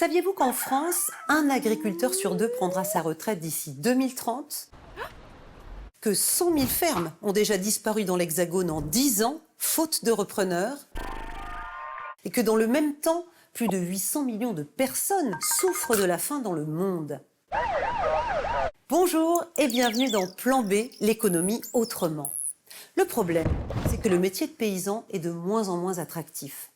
Saviez-vous qu'en France, un agriculteur sur deux prendra sa retraite d'ici 2030 ? Que 100 000 fermes ont déjà disparu dans l'Hexagone en 10 ans, faute de repreneurs ? Et que dans le même temps, plus de 800 millions de personnes souffrent de la faim dans le monde. Bonjour et bienvenue dans Plan B, l'économie autrement. Le problème, c'est que le métier de paysan est de moins en moins attractif.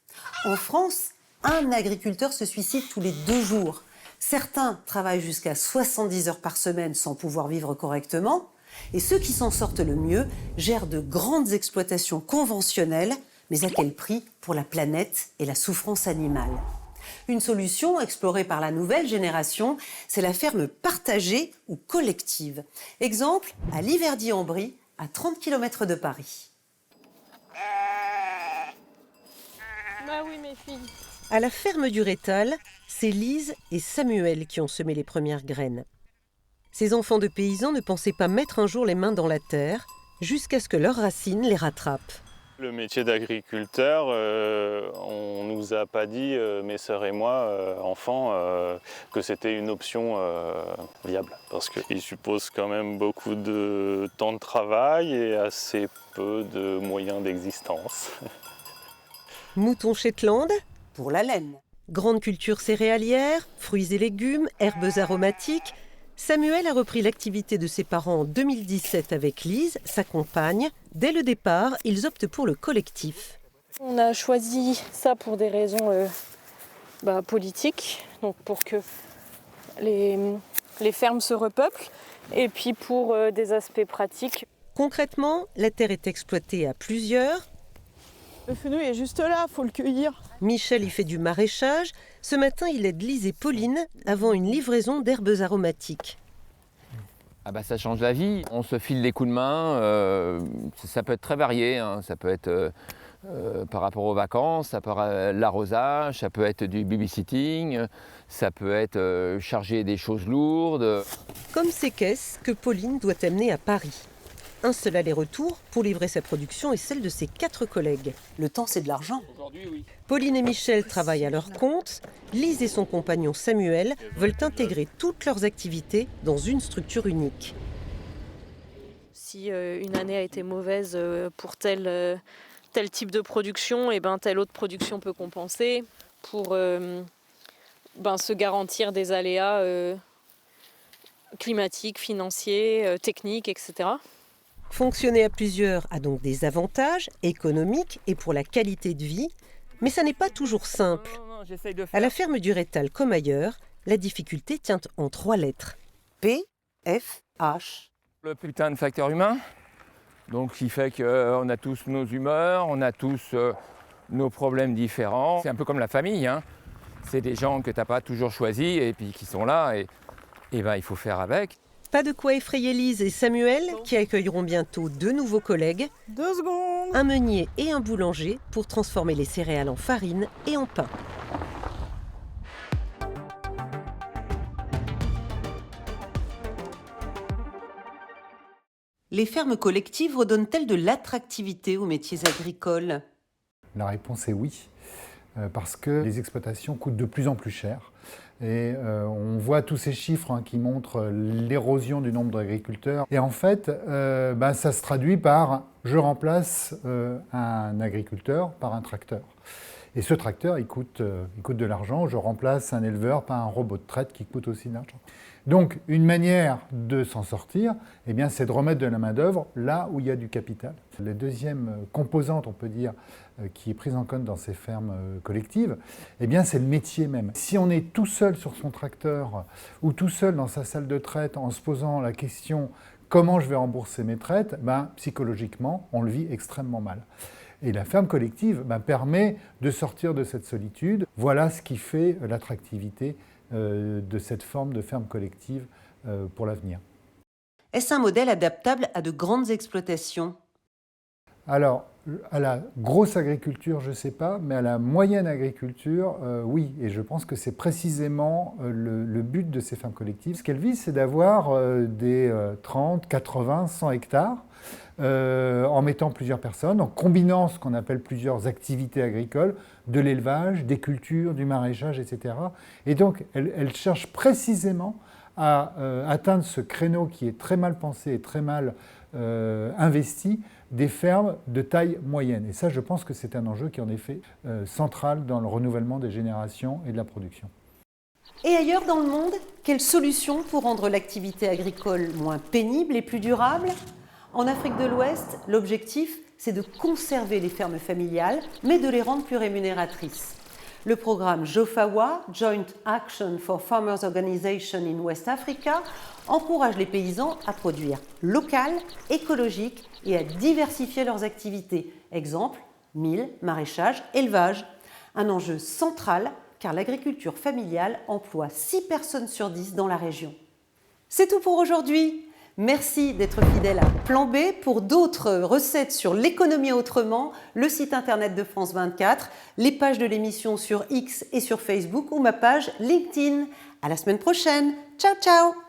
En France, un agriculteur se suicide tous les 2 jours. Certains travaillent jusqu'à 70 heures par semaine sans pouvoir vivre correctement. Et ceux qui s'en sortent le mieux gèrent de grandes exploitations conventionnelles, mais à quel prix pour la planète et la souffrance animale ? Une solution explorée par la nouvelle génération, c'est la ferme partagée ou collective. Exemple, à Liverdy-en-Brie, à 30 km de Paris. Bah oui, mes filles. À la ferme du Rétal, c'est Lise et Samuel qui ont semé les premières graines. Ces enfants de paysans ne pensaient pas mettre un jour les mains dans la terre, jusqu'à ce que leurs racines les rattrapent. Le métier d'agriculteur, on ne nous a pas dit, mes sœurs et moi, enfants, que c'était une option viable. Parce qu'il suppose quand même beaucoup de temps de travail et assez peu de moyens d'existence. Mouton Shetland, pour la laine. Grande culture céréalière, fruits et légumes, herbes aromatiques. Samuel a repris l'activité de ses parents en 2017 avec Lise, sa compagne. Dès le départ, ils optent pour le collectif. On a choisi ça pour des raisons politiques, donc pour que les fermes se repeuplent, et puis pour des aspects pratiques. Concrètement, la terre est exploitée à plusieurs. Le fenouil est juste là, faut le cueillir. Michel y fait du maraîchage. Ce matin, il aide Lise et Pauline avant une livraison d'herbes aromatiques. Ah bah ça change la vie. On se file des coups de main. Ça peut être très varié. Ça peut être par rapport aux vacances, ça peut être l'arrosage, ça peut être du babysitting, ça peut être charger des choses lourdes. Comme ces caisses que Pauline doit amener à Paris. Un seul aller-retour pour livrer sa production et celle de ses 4 collègues. Le temps, c'est de l'argent. Aujourd'hui, oui. Pauline et Michel travaillent à leur compte. Lise et son compagnon Samuel veulent intégrer toutes leurs activités dans une structure unique. Si une année a été mauvaise pour tel type de production, et telle autre production peut compenser pour se garantir des aléas climatiques, financiers, techniques, etc. Fonctionner à plusieurs a donc des avantages économiques et pour la qualité de vie, mais ça n'est pas toujours simple. Non, j'essaye de faire. À la ferme du Rétal comme ailleurs, la difficulté tient en 3 lettres. P, F, H. Le putain de facteur humain, donc qui fait qu'on a tous nos humeurs, on a tous nos problèmes différents. C'est un peu comme la famille, C'est des gens que tu n'as pas toujours choisis et puis qui sont là et il faut faire avec. Pas de quoi effrayer Lise et Samuel, qui accueilleront bientôt 2 nouveaux collègues, 2 secondes. un meunier et un boulanger, pour transformer les céréales en farine et en pain. Les fermes collectives redonnent-elles de l'attractivité aux métiers agricoles ? La réponse est oui, parce que les exploitations coûtent de plus en plus cher. Et on voit tous ces chiffres qui montrent l'érosion du nombre d'agriculteurs. Et en fait, ça se traduit par « je remplace un agriculteur par un tracteur ». Et ce tracteur, il coûte de l'argent. Je remplace un éleveur par un robot de traite qui coûte aussi de l'argent. Donc, une manière de s'en sortir, c'est de remettre de la main-d'œuvre là où il y a du capital. La deuxième composante, on peut dire, qui est prise en compte dans ces fermes collectives, c'est le métier même. Si on est tout seul sur son tracteur ou tout seul dans sa salle de traite en se posant la question « comment je vais rembourser mes traites ?», psychologiquement, on le vit extrêmement mal. Et la ferme collective permet de sortir de cette solitude. Voilà ce qui fait l'attractivité de cette forme de ferme collective pour l'avenir. Est-ce un modèle adaptable à de grandes exploitations ? Alors, à la grosse agriculture, je ne sais pas, mais à la moyenne agriculture, oui. Et je pense que c'est précisément le but de ces fermes collectives. Ce qu'elles visent, c'est d'avoir des 30, 80, 100 hectares en mettant plusieurs personnes, en combinant ce qu'on appelle plusieurs activités agricoles, de l'élevage, des cultures, du maraîchage, etc. Et donc, elles cherchent précisément à atteindre ce créneau qui est très mal pensé et très mal investi, des fermes de taille moyenne. Et ça, je pense que c'est un enjeu qui est en effet central dans le renouvellement des générations et de la production. Et ailleurs dans le monde, quelles solutions pour rendre l'activité agricole moins pénible et plus durable ? En Afrique de l'Ouest, l'objectif, c'est de conserver les fermes familiales, mais de les rendre plus rémunératrices. Le programme JOFAWA, Joint Action for Farmers Organization in West Africa, encourage les paysans à produire local, écologique et à diversifier leurs activités. Exemple, mil, maraîchage, élevage. Un enjeu central car l'agriculture familiale emploie 6 personnes sur 10 dans la région. C'est tout pour aujourd'hui. Merci d'être fidèle à Plan B. Pour d'autres recettes sur l'économie autrement, le site internet de France 24, les pages de l'émission sur X et sur Facebook ou ma page LinkedIn. À la semaine prochaine. Ciao, ciao!